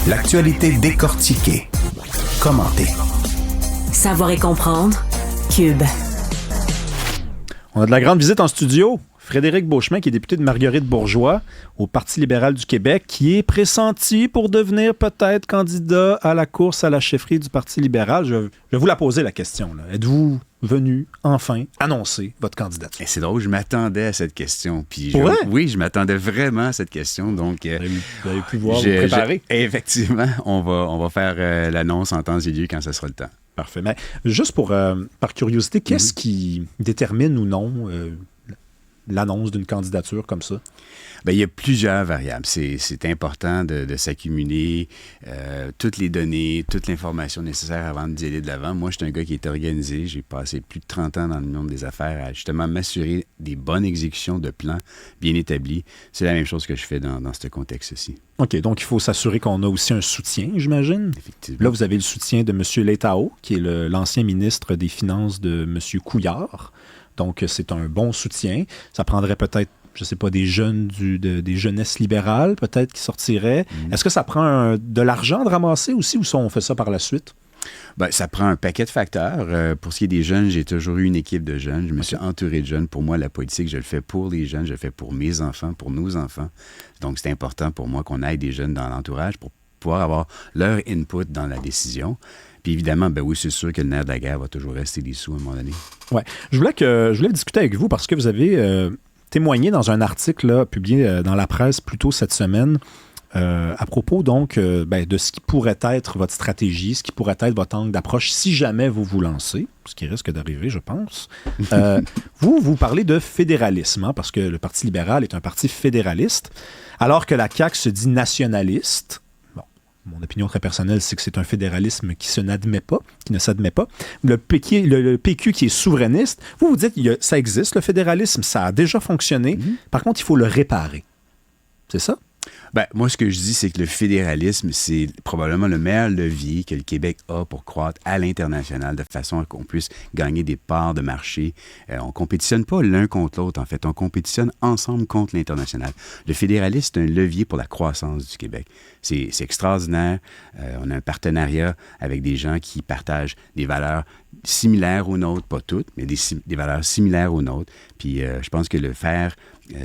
L'actualité décortiquée, commentée. Savoir et comprendre. Cube. On a de la grande visite en studio. Frédéric Beauchemin, qui est député de Marguerite-Bourgeois au Parti libéral du Québec, qui est pressenti pour devenir peut-être candidat à la course à la chefferie du Parti libéral. Je vais vous la poser, la question. Là. Êtes-vous venu, enfin, annoncer votre candidature? Et c'est drôle, je m'attendais à cette question. Puis Oui, je m'attendais vraiment à cette question. Donc, vous avez pu voir, vous préparer. Effectivement, on va faire l'annonce en temps et lieu quand ce sera le temps. Parfait. Mais juste par curiosité, qu'est-ce qui détermine ou non l'annonce d'une candidature comme ça? Bien, il y a plusieurs variables. C'est important de s'accumuler toutes les données, toute l'information nécessaire avant d'y aller de l'avant. Moi, je suis un gars qui est organisé. J'ai passé plus de 30 ans dans le monde des affaires à justement m'assurer des bonnes exécutions de plans bien établis. C'est la même chose que je fais dans ce contexte-ci. OK, donc il faut s'assurer qu'on a aussi un soutien, j'imagine. Effectivement. Là, vous avez le soutien de M. Letao, qui est l'ancien ministre des Finances de M. Couillard. Donc, c'est un bon soutien. Ça prendrait peut-être, je ne sais pas, des jeunes des jeunesses libérales, peut-être, qui sortiraient. Est-ce que ça prend de l'argent de ramasser aussi, ou ça, on fait ça par la suite? Bien, ça prend un paquet de facteurs. Pour ce qui est des jeunes, j'ai toujours eu une équipe de jeunes. Je me suis entouré de jeunes. Pour moi, la politique, je le fais pour les jeunes, je le fais pour mes enfants, pour nos enfants. Donc, c'est important pour moi qu'on ait des jeunes dans l'entourage pour pouvoir avoir leur input dans la décision. Puis évidemment, ben oui, c'est sûr que le nerf de la guerre va toujours rester des sous à un moment donné. Oui. Je voulais discuter avec vous parce que vous avez témoigné dans un article là, publié dans la presse plus tôt cette semaine à propos donc de ce qui pourrait être votre stratégie, ce qui pourrait être votre angle d'approche si jamais vous vous lancez, ce qui risque d'arriver, je pense. Vous parlez de fédéralisme, hein, parce que le Parti libéral est un parti fédéraliste, alors que la CAQ se dit nationaliste. Mon opinion très personnelle, c'est que c'est un fédéralisme qui ne s'admet pas. Le PQ qui est souverainiste, vous dites que ça existe, le fédéralisme, ça a déjà fonctionné. Par contre, il faut le réparer. C'est ça? Bien, moi, ce que je dis, c'est que le fédéralisme, c'est probablement le meilleur levier que le Québec a pour croître à l'international de façon à qu'on puisse gagner des parts de marché. On ne compétitionne pas l'un contre l'autre, en fait. On compétitionne ensemble contre l'international. Le fédéralisme, c'est un levier pour la croissance du Québec. C'est extraordinaire. On a un partenariat avec des gens qui partagent des valeurs similaires aux nôtres, pas toutes, mais des valeurs similaires aux nôtres. Puis je pense que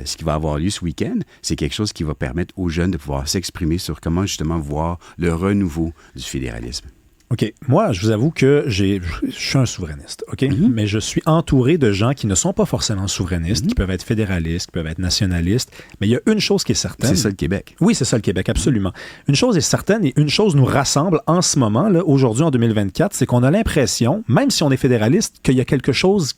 ce qui va avoir lieu ce week-end, c'est quelque chose qui va permettre aux jeunes de pouvoir s'exprimer sur comment justement voir le renouveau du fédéralisme. OK. Moi, je vous avoue que je suis un souverainiste, OK? Mais je suis entouré de gens qui ne sont pas forcément souverainistes, qui peuvent être fédéralistes, qui peuvent être nationalistes. Mais il y a une chose qui est certaine. C'est ça le Québec. Oui, c'est ça le Québec, absolument. Une chose est certaine et une chose nous rassemble en ce moment, là, aujourd'hui en 2024, c'est qu'on a l'impression, même si on est fédéraliste, qu'il y a quelque chose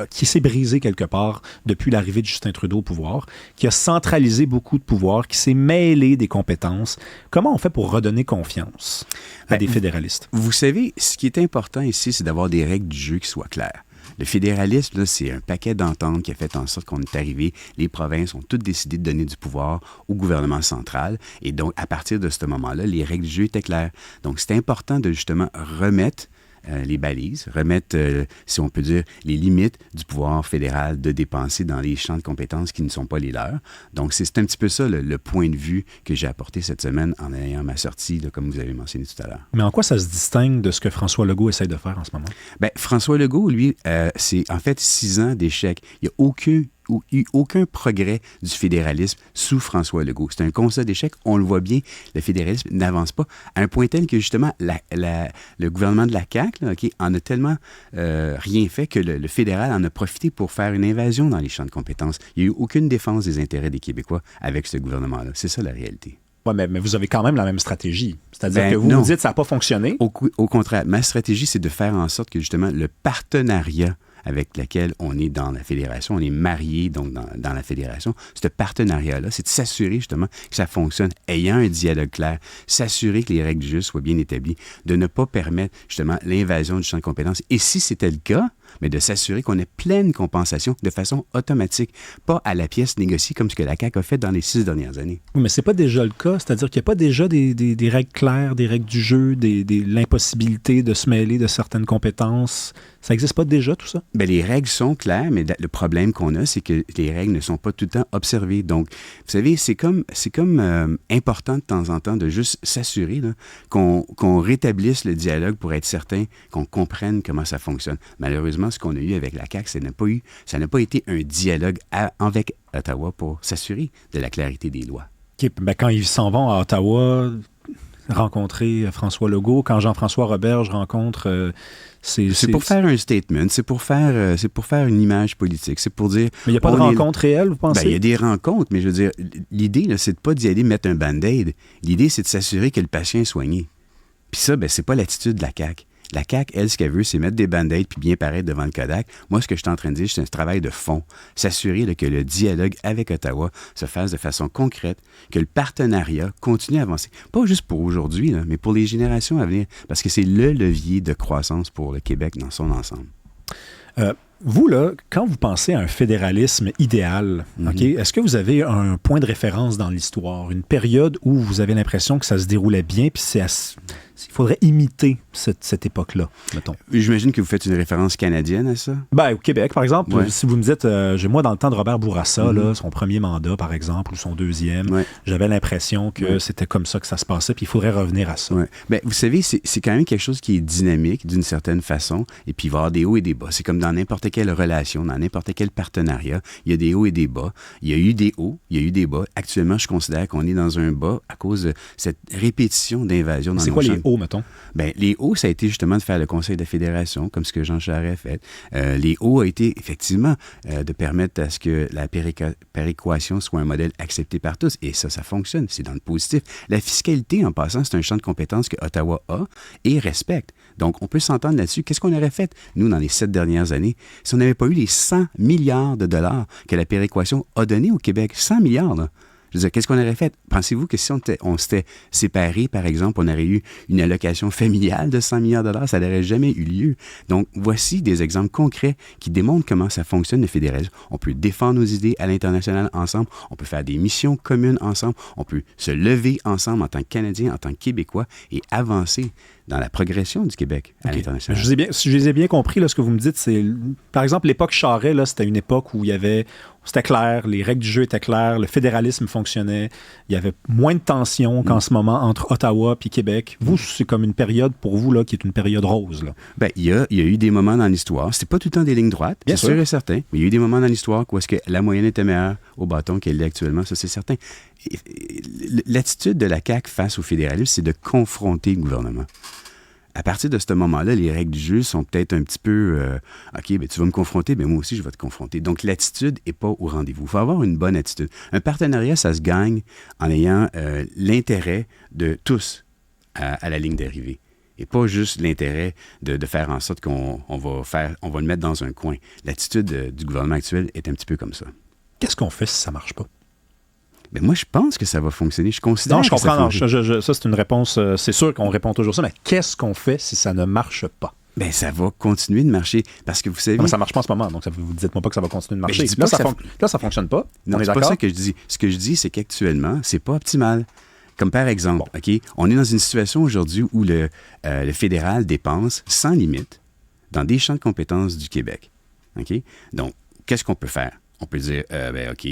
qui s'est brisé quelque part depuis l'arrivée de Justin Trudeau au pouvoir, qui a centralisé beaucoup de pouvoir, qui s'est mêlé des compétences. Comment on fait pour redonner confiance à des fédéralistes? Vous savez, ce qui est important ici, c'est d'avoir des règles du jeu qui soient claires. Le fédéralisme, là, c'est un paquet d'ententes qui a fait en sorte qu'on est arrivé. Les provinces ont toutes décidé de donner du pouvoir au gouvernement central. Et donc, à partir de ce moment-là, les règles du jeu étaient claires. Donc, c'est important de justement remettre les balises, remettre, si on peut dire, les limites du pouvoir fédéral de dépenser dans les champs de compétences qui ne sont pas les leurs. Donc, c'est un petit peu ça le point de vue que j'ai apporté cette semaine en ayant ma sortie, là, comme vous avez mentionné tout à l'heure. Mais en quoi ça se distingue de ce que François Legault essaie de faire en ce moment? Bien, François Legault, lui, c'est en fait 6 ans d'échec. Il n'y a eu aucun progrès du fédéralisme sous François Legault. C'est un constat d'échec. On le voit bien, le fédéralisme n'avance pas à un point tel que, justement, le gouvernement de la CAQ là, en a tellement rien fait que le fédéral en a profité pour faire une invasion dans les champs de compétences. Il n'y a eu aucune défense des intérêts des Québécois avec ce gouvernement-là. C'est ça, la réalité. Oui, mais vous avez quand même la même stratégie. C'est-à-dire que vous dites que ça n'a pas fonctionné. Au contraire, ma stratégie, c'est de faire en sorte que, justement, le partenariat avec laquelle on est dans la fédération, on est marié donc dans la fédération. Ce partenariat-là, c'est de s'assurer justement que ça fonctionne, ayant un dialogue clair, s'assurer que les règles du jeu soient bien établies, de ne pas permettre justement l'invasion du champ de compétences. Et si c'était le cas, mais de s'assurer qu'on ait pleine compensation de façon automatique, pas à la pièce négociée comme ce que la CAQ a fait dans les 6 dernières années. Oui, mais c'est pas déjà le cas. C'est-à-dire qu'il n'y a pas déjà des règles claires, des règles du jeu, l'impossibilité de se mêler de certaines compétences. Ça n'existe pas déjà, tout ça? Bien, les règles sont claires, mais le problème qu'on a, c'est que les règles ne sont pas tout le temps observées. Donc, vous savez, c'est comme important de temps en temps de juste s'assurer là, qu'on rétablisse le dialogue pour être certain qu'on comprenne comment ça fonctionne. Malheureusement, ce qu'on a eu avec la CAQ, ça n'a pas été un dialogue avec Ottawa pour s'assurer de la clarité des lois. OK, ben quand ils s'en vont à Ottawa rencontrer François Legault, quand Jean-François Roberge rencontre... C'est pour faire un statement, c'est pour faire une image politique, c'est pour dire... Mais il n'y a pas de rencontre réelle, vous pensez? Ben, il y a des rencontres, mais je veux dire, l'idée, là, c'est de pas d'y aller mettre un band-aid. L'idée, c'est de s'assurer que le patient est soigné. Puis ça, ben, c'est pas l'attitude de la CAQ. La CAQ, elle, ce qu'elle veut, c'est mettre des band-aids puis bien paraître devant le Kodak. Moi, ce que je suis en train de dire, c'est un travail de fond. S'assurer là, que le dialogue avec Ottawa se fasse de façon concrète, que le partenariat continue à avancer. Pas juste pour aujourd'hui, là, mais pour les générations à venir, parce que c'est le levier de croissance pour le Québec dans son ensemble. Vous, là, quand vous pensez à un fédéralisme idéal, OK, est-ce que vous avez un point de référence dans l'histoire, une période où vous avez l'impression que ça se déroulait bien, puis il faudrait imiter cette époque-là, mettons? J'imagine que vous faites une référence canadienne à ça? Ben, au Québec, par exemple, ouais. Si vous me dites, moi, dans le temps de Robert Bourassa, là, son premier mandat, par exemple, ou son deuxième, j'avais l'impression que c'était comme ça que ça se passait, puis il faudrait revenir à ça. Ouais. Ben, vous savez, c'est quand même quelque chose qui est dynamique d'une certaine façon, et puis il va y avoir des hauts et des bas. C'est comme dans n'importe quelle relation, dans n'importe quel partenariat, il y a des hauts et des bas. Il y a eu des hauts, il y a eu des bas. Actuellement, je considère qu'on est dans un bas à cause de cette répétition d'invasion dans nos champs. C'est quoi les hauts, mettons? Ben, les hauts, ça a été justement de faire le Conseil de la Fédération, comme ce que Jean Charest a fait. Les hauts a été, effectivement, de permettre à ce que la péréquation soit un modèle accepté par tous. Et ça fonctionne. C'est dans le positif. La fiscalité, en passant, c'est un champ de compétences que Ottawa a et respecte. Donc, on peut s'entendre là-dessus. Qu'est-ce qu'on aurait fait, nous, dans les 7 dernières années, si on n'avait pas eu les 100 milliards de dollars que la péréquation a donné au Québec? 100 milliards, là. Je veux dire, qu'est-ce qu'on aurait fait? Pensez-vous que si on s'était séparés, par exemple, on aurait eu une allocation familiale de 100 milliards de dollars? Ça n'aurait jamais eu lieu. Donc, voici des exemples concrets qui démontrent comment ça fonctionne, le fédéralisme. On peut défendre nos idées à l'international ensemble. On peut faire des missions communes ensemble. On peut se lever ensemble en tant que Canadiens, en tant que Québécois et avancer dans la progression du Québec à l'international. Si je les ai bien compris, là, ce que vous me dites, c'est... Par exemple, l'époque Charest, là, c'était une époque où il y avait... C'était clair, les règles du jeu étaient claires, le fédéralisme fonctionnait, il y avait moins de tensions qu'en ce moment entre Ottawa et Québec. Vous, c'est comme une période pour vous là, qui est une période rose. Là. Bien, il y a eu des moments dans l'histoire, c'était pas tout le temps des lignes droites, bien sûr et certain, mais il y a eu des moments dans l'histoire où est-ce que la moyenne était meilleure au bâton qu'elle l'est actuellement, ça c'est certain. L'attitude de la CAQ face au fédéralisme, c'est de confronter le gouvernement. À partir de ce moment-là, les règles du jeu sont peut-être un petit peu OK, ben, tu vas me confronter, ben moi aussi, je vais te confronter. Donc, l'attitude n'est pas au rendez-vous. Il faut avoir une bonne attitude. Un partenariat, ça se gagne en ayant l'intérêt de tous à la ligne d'arrivée. Et pas juste l'intérêt de faire en sorte qu'on va le mettre dans un coin. L'attitude du gouvernement actuel est un petit peu comme ça. Qu'est-ce qu'on fait si ça ne marche pas? Ben moi, je pense que ça va fonctionner. Je considère je comprends. Ça, ça, c'est une réponse. C'est sûr qu'on répond toujours ça, mais qu'est-ce qu'on fait si ça ne marche pas? Bien, ça va continuer de marcher. Parce que vous savez... Non, mais ça ne marche pas en ce moment, donc vous ne dites-moi pas que ça va continuer de marcher. Ben, là, ça ne fonctionne pas. Non, c'est pas ça que je dis. Ce que je dis, c'est qu'actuellement, c'est pas optimal. Comme par exemple, OK, on est dans une situation aujourd'hui où le fédéral dépense sans limite dans des champs de compétences du Québec. OK? Donc, qu'est-ce qu'on peut faire? On peut dire, OK,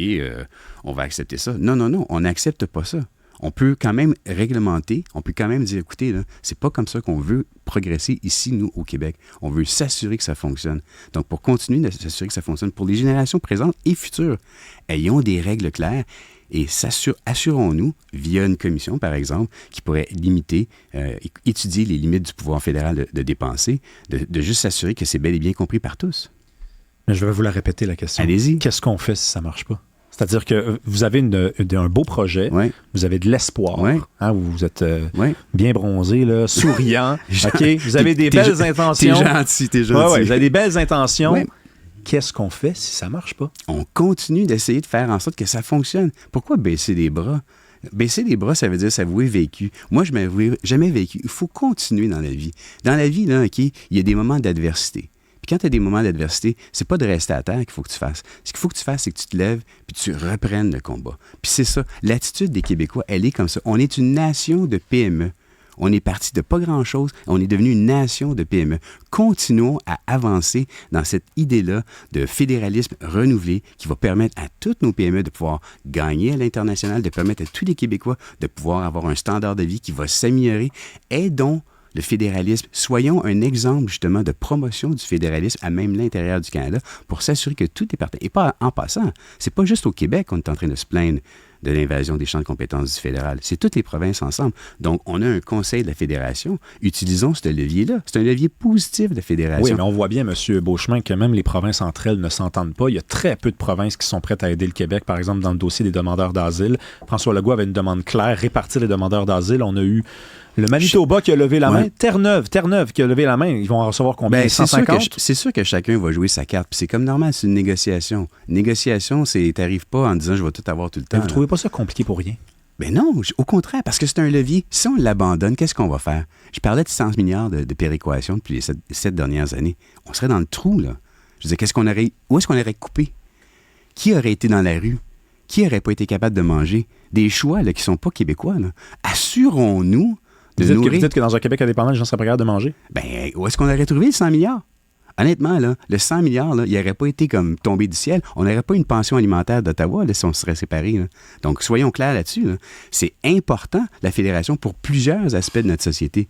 on va accepter ça. Non, on n'accepte pas ça. On peut quand même réglementer, on peut quand même dire, écoutez, là, c'est pas comme ça qu'on veut progresser ici, nous, au Québec. On veut s'assurer que ça fonctionne. Donc, pour continuer de s'assurer que ça fonctionne pour les générations présentes et futures, ayons des règles claires et assurons-nous, via une commission, par exemple, qui pourrait limiter, étudier les limites du pouvoir fédéral de dépenser, de juste s'assurer que c'est bel et bien compris par tous. Mais je vais vous la répéter, la question. Allez-y. Qu'est-ce qu'on fait si ça ne marche pas? C'est-à-dire que vous avez un beau projet, vous avez de l'espoir, vous êtes bien bronzé, là, souriant, OK? Vous avez des belles intentions. T'es gentil. Vous avez des belles intentions. Ouais. Qu'est-ce qu'on fait si ça ne marche pas? On continue d'essayer de faire en sorte que ça fonctionne. Pourquoi baisser les bras? Baisser les bras, ça veut dire s'avouer vécu. Moi, je m'avoue jamais vécu. Il faut continuer dans la vie. Dans la vie, là, OK, il y a des moments d'adversité. Puis quand tu as des moments d'adversité, c'est pas de rester à terre qu'il faut que tu fasses. Ce qu'il faut que tu fasses, c'est que tu te lèves puis tu reprennes le combat. Puis c'est ça. L'attitude des Québécois, elle est comme ça. On est une nation de PME. On est parti de pas grand-chose, on est devenu une nation de PME. Continuons à avancer dans cette idée-là de fédéralisme renouvelé qui va permettre à toutes nos PME de pouvoir gagner à l'international, de permettre à tous les Québécois de pouvoir avoir un standard de vie qui va s'améliorer. Aidons le fédéralisme. Soyons un exemple, justement, de promotion du fédéralisme à même l'intérieur du Canada pour s'assurer que tout est parti. Et pas en passant, c'est pas juste au Québec qu'on est en train de se plaindre de l'invasion des champs de compétences du fédéral. C'est toutes les provinces ensemble. Donc, on a un conseil de la fédération. Utilisons ce levier-là. C'est un levier positif de la fédération. Oui, mais on voit bien, M. Beauchemin, que même les provinces entre elles ne s'entendent pas. Il y a très peu de provinces qui sont prêtes à aider le Québec, par exemple, dans le dossier des demandeurs d'asile. François Legault avait une demande claire, répartir les demandeurs d'asile. On a eu le Manitoba qui a levé la main, Terre-Neuve qui a levé la main. Ils vont en recevoir combien? 150? C'est sûr que chacun va jouer sa carte. Puis c'est comme normal, c'est une négociation. Une négociation, t'arrives pas en disant « je vais tout avoir tout le temps ». Vous trouvez pas ça compliqué pour rien? Ben non, au contraire, parce que c'est un levier. Si on l'abandonne, qu'est-ce qu'on va faire? Je parlais de 100 milliards de péréquation depuis les 7 dernières années. On serait dans le trou, là. Je veux dire, où est-ce qu'on aurait coupé? Qui aurait été dans la rue? Qui n'aurait pas été capable de manger? Des choix là, qui ne sont pas québécois. Là. Assurons-nous de vous dites que dans un Québec indépendant, les gens seraient pas capables de manger? Ben, où est-ce qu'on aurait trouvé le 100 milliards? Honnêtement, là, le 100 milliards, là, il n'aurait pas été comme tombé du ciel. On n'aurait pas une pension alimentaire d'Ottawa là, si on se serait séparés. Là. Donc, soyons clairs là-dessus. Là. C'est important, la fédération, pour plusieurs aspects de notre société.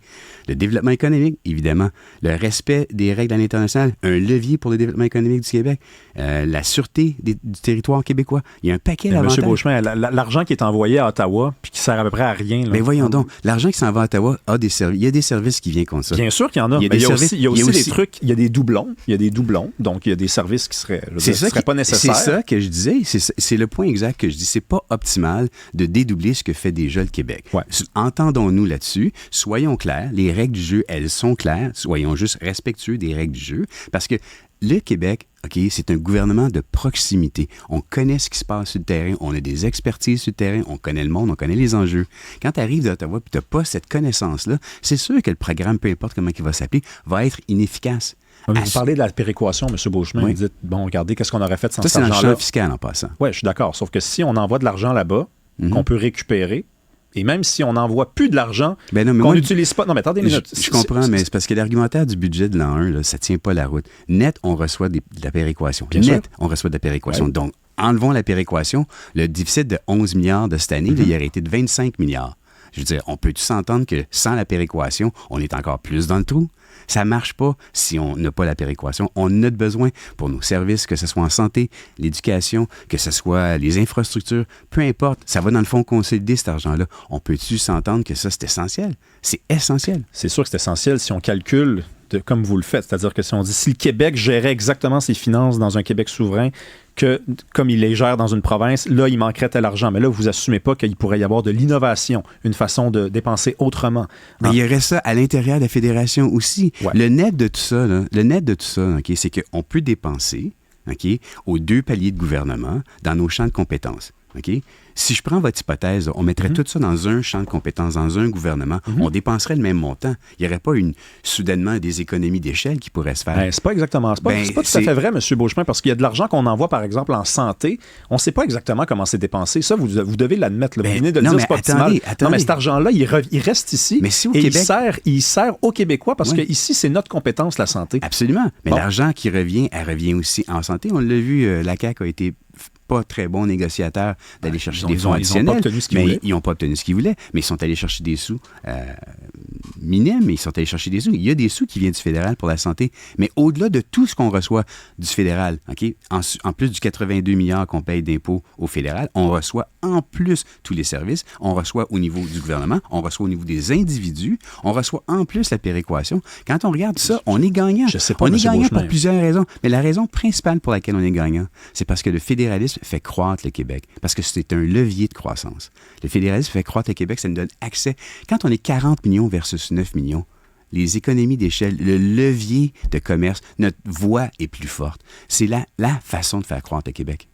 Le développement économique, évidemment. Le respect des règles à l'international. Un levier pour le développement économique du Québec. La sûreté du territoire québécois. Il y a un paquet d'avantages. M. Beauchemin, l'argent qui est envoyé à Ottawa puis qui sert à peu près à rien. Là. Mais voyons donc, l'argent qui s'en va à Ottawa a des services. Il y a des services qui viennent contre ça. Bien sûr qu'il y en a. Il y a aussi des trucs, il y a des doublons. Il y a des doublons, donc il y a des services qui seraient, pas nécessaires. C'est ça que je disais, c'est le point exact que je dis. C'est pas optimal de dédoubler ce que fait déjà le Québec. Ouais. Entendons-nous là-dessus, soyons clairs, les règles du jeu, elles sont claires, soyons juste respectueux des règles du jeu, parce que le Québec, OK, c'est un gouvernement de proximité. On connaît ce qui se passe sur le terrain, on a des expertises sur le terrain, on connaît le monde, on connaît les enjeux. Quand tu arrives d'Ottawa et tu n'as pas cette connaissance-là, c'est sûr que le programme, peu importe comment il va s'appeler, va être inefficace. Vous parlez de la péréquation, M. Beauchemin. Oui. Vous dites, bon, regardez, qu'est-ce qu'on aurait fait sans cet argent-là? Ça, c'est un champ fiscal en passant. Oui, je suis d'accord. Sauf que si on envoie de l'argent là-bas, qu'on peut récupérer, et même si on n'envoie plus de l'argent, qu'on n'utilise pas... Non, mais attendez une minute. Je comprends, mais c'est parce que l'argumentaire du budget de l'an 1, là, ça ne tient pas la route. Net, on reçoit de la péréquation. On reçoit de la péréquation. Ouais. Donc, enlevons la péréquation. Le déficit de 11 milliards de cette année, là, il aurait été de 25 milliards. Je veux dire, on peut-tu s'entendre que sans la péréquation, on est encore plus dans le trou? Ça ne marche pas si on n'a pas la péréquation. On en a besoin pour nos services, que ce soit en santé, l'éducation, que ce soit les infrastructures, peu importe. Ça va dans le fond consolider cet argent-là. On peut-tu s'entendre que ça, c'est essentiel? C'est essentiel. C'est sûr que c'est essentiel si on calcule comme vous le faites. C'est-à-dire que si on dit si le Québec gérait exactement ses finances dans un Québec souverain, que comme il les gère dans une province, là, il manquerait tel argent. Mais là, vous assumez pas qu'il pourrait y avoir de l'innovation, une façon de dépenser autrement. Mais il y aurait ça à l'intérieur de la fédération aussi. Ouais. Le net de tout ça, okay, c'est qu'on peut dépenser aux 2 paliers de gouvernement dans nos champs de compétences. Okay? Si je prends votre hypothèse, on mettrait tout ça dans un champ de compétences, dans un gouvernement, on dépenserait le même montant. Il n'y aurait pas soudainement des économies d'échelle qui pourraient se faire. Ben, c'est pas exactement. C'est pas tout à fait vrai, M. Beauchemin, parce qu'il y a de l'argent qu'on envoie, par exemple, en santé. On ne sait pas exactement comment c'est dépensé. Ça, vous devez l'admettre. Vous venez de le dire, c'est pas optimal. Non, mais cet argent-là, il reste ici. Mais si au Québec... il sert aux Québécois parce que ici, c'est notre compétence, la santé. Absolument. Mais l'argent qui revient, elle revient aussi en santé. On l'a vu, la CAQ a été pas très bon négociateur d'aller chercher des fonds additionnels. Ils n'ont pas obtenu ce qu'ils voulaient, mais ils sont allés chercher des sous minimes, mais ils sont allés chercher des sous. Il y a des sous qui viennent du fédéral pour la santé, mais au-delà de tout ce qu'on reçoit du fédéral, okay, en plus du 82 milliards qu'on paye d'impôts au fédéral, on reçoit en plus tous les services, on reçoit au niveau du gouvernement, on reçoit au niveau des individus, on reçoit en plus la péréquation. Quand on regarde ça, on est gagnant. Je sais pas, on est gagnant Beauchemin. pour plusieurs raisons, mais la raison principale pour laquelle on est gagnant, c'est parce que le fédéralisme fait croître le Québec, parce que c'est un levier de croissance. Le fédéralisme fait croître le Québec, ça nous donne accès. Quand on est 40 millions versus 9 millions, les économies d'échelle, le levier de commerce, notre voix est plus forte. C'est la façon de faire croître le Québec.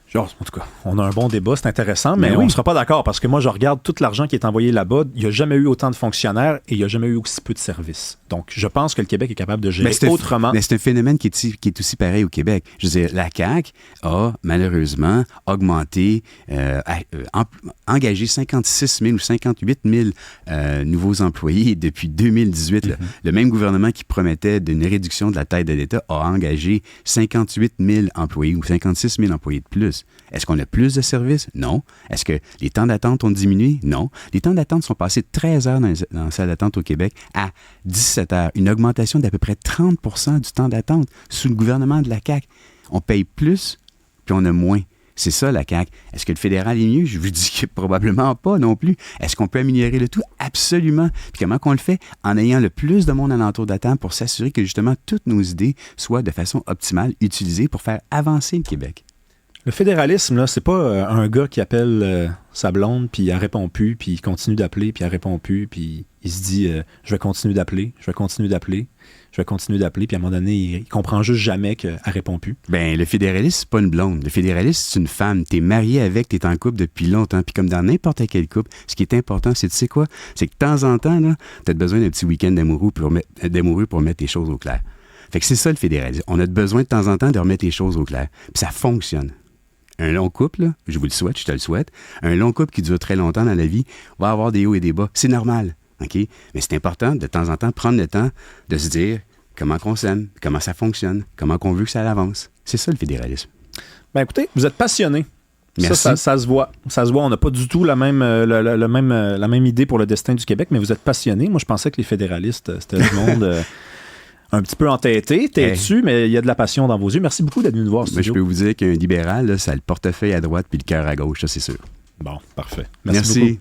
Genre, en tout cas, on a un bon débat, c'est intéressant, mais oui. on ne sera pas d'accord parce que moi, je regarde tout l'argent qui est envoyé là-bas. Il n'y a jamais eu autant de fonctionnaires et il n'y a jamais eu aussi peu de services. Donc, je pense que le Québec est capable de gérer autrement. Mais c'est un phénomène qui est aussi pareil au Québec. Je veux dire, la CAQ a malheureusement augmenté, engagé 56 000 ou 58 000 nouveaux employés depuis 2018. Là. Le même gouvernement qui promettait d'une réduction de la taille de l'État a engagé 58 000 employés ou 56 000 employés de plus. Est-ce qu'on a plus de services? Non. Est-ce que les temps d'attente ont diminué? Non. Les temps d'attente sont passés de 13 heures dans la salle d'attente au Québec à 17 heures. Une augmentation d'à peu près 30 % du temps d'attente sous le gouvernement de la CAQ. On paye plus, puis on a moins. C'est ça, la CAQ. Est-ce que le fédéral est mieux? Je vous dis que probablement pas non plus. Est-ce qu'on peut améliorer le tout? Absolument. Puis comment qu'on le fait? En ayant le plus de monde alentour d'attente pour s'assurer que justement toutes nos idées soient de façon optimale utilisées pour faire avancer le Québec. Le fédéralisme, là, c'est pas un gars qui appelle sa blonde, puis elle répond plus, puis il continue d'appeler, puis elle répond plus, puis il se dit je vais continuer d'appeler, je vais continuer d'appeler, je vais continuer d'appeler, puis à un moment donné, il comprend juste jamais qu'elle répond plus. Ben, le fédéraliste, c'est pas une blonde. Le fédéraliste, c'est une femme. T'es marié avec, t'es en couple depuis longtemps. Puis comme dans n'importe quel couple, ce qui est important, c'est, tu sais quoi? C'est que de temps en temps, là, t'as besoin d'un petit week-end d'amoureux pour mettre les choses au clair. Fait que c'est ça, le fédéralisme. On a besoin de temps en temps de remettre les choses au clair. Puis ça fonctionne. Un long couple, là, je vous le souhaite, je te le souhaite, un long couple qui dure très longtemps dans la vie va avoir des hauts et des bas. C'est normal, OK? Mais c'est important, de temps en temps, prendre le temps de se dire comment on s'aime, comment ça fonctionne, comment on veut que ça avance. C'est ça, le fédéralisme. Ben écoutez, vous êtes passionné. Merci. Ça se voit. Ça se voit. On n'a pas du tout la même idée pour le destin du Québec, mais vous êtes passionné. Moi, je pensais que les fédéralistes, c'était du monde un petit peu entêté, têtu, mais il y a de la passion dans vos yeux. Merci beaucoup d'être venu nous voir. Mais je peux vous dire qu'un libéral, là, ça a le portefeuille à droite puis le cœur à gauche, ça, c'est sûr. Bon, parfait. Merci. Beaucoup.